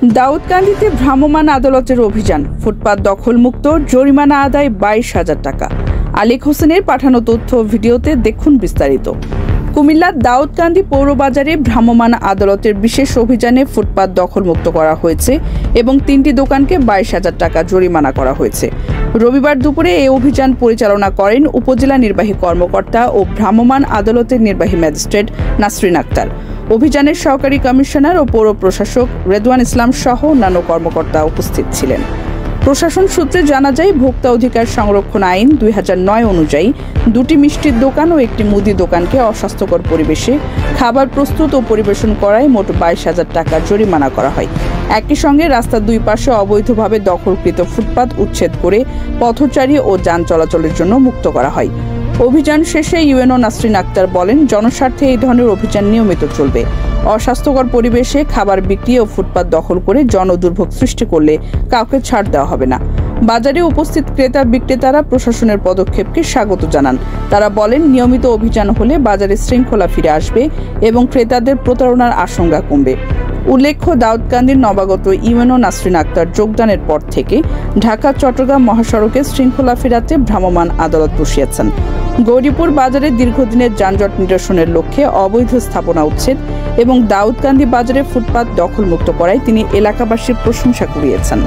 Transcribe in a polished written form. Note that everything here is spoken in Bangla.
দাউদকান্দিতে ভ্রাম্যমাণ আদালতের অভিযান, ফুটপাত দখলমুক্ত, জরিমানা আদায় 22,000 টাকা। আলিক হোসেনের পাঠানো তথ্য ভিডিওতে দেখুন বিস্তারিত। কুমিল্লার দাউদকান্দি পৌরবাজারে ভ্রাম্যমাণ আদালতের বিশেষ অভিযানে ফুটপাত দখলমুক্ত করা হয়েছে এবং 3টি দোকানকে 22,000 টাকা জরিমানা করা হয়েছে। রবিবার দুপুরে এই অভিযান পরিচালনা করেন উপজেলা নির্বাহী কর্মকর্তা ও ভ্রাম্যমাণ আদালতের নির্বাহী ম্যাজিস্ট্রেট নাসরিন আক্তার। অভিযানের সহকারী কমিশনার ও পৌর প্রশাসক রেদওয়ান ইসলাম সহ অন্যান্য কর্মকর্তা উপস্থিত ছিলেন। প্রশাসন সূত্রে জানা যায়, ভোক্তা অধিকার সংরক্ষণ আইন 2009 অনুযায়ী 2টি মিষ্টির দোকান ও একটি মুদি দোকানকে অস্বাস্থ্যকর পরিবেশে খাবার প্রস্তুত ও পরিবেশন করায় মোট 22,000 টাকা জরিমানা করা হয়। একই সঙ্গে রাস্তার দুই পাশে অবৈধভাবে দখলকৃত ফুটপাত উচ্ছেদ করে পথচারী ও যান চলাচলের জন্য মুক্ত করা হয়। অভিযান শেষে ইউএনও নাসরিন আক্তার বলেন, জনস্বার্থে এই ধরনের অভিযান নিয়মিত চলবে। অস্বাস্থ্যকর পরিবেশে খাবার বিক্রি ও ফুটপাত দখল করে জনদুর্ভোগ সৃষ্টি করলে কাউকে ছাড় দেওয়া হবে না। বাজারে উপস্থিত ক্রেতা বিক্রেতারা প্রশাসনের পদক্ষেপকে স্বাগত জানান। তারা বলেন, নিয়মিত অভিযান হলে বাজারে শৃঙ্খলা ফিরে আসবে এবং ক্রেতাদের প্রতারণার আশঙ্কা কমবে। উল্লেখ্য, দাউদকান্দির নবাগত ইউএনও নাসরিন আক্তার যোগদানের পর থেকে ঢাকা চট্টগ্রাম মহাসড়কে শৃঙ্খলা ফেরাতে ভ্রাম্যমাণ আদালত বসিয়েছেন। গৌরীপুর বাজারে দীর্ঘদিনের যানজট নিরসনের লক্ষ্যে অবৈধ স্থাপনা উচ্ছেদ এবং দাউদকান্দি বাজারে ফুটপাত দখলমুক্ত করায় তিনি এলাকাবাসীর প্রশংসা কুড়িয়েছেন।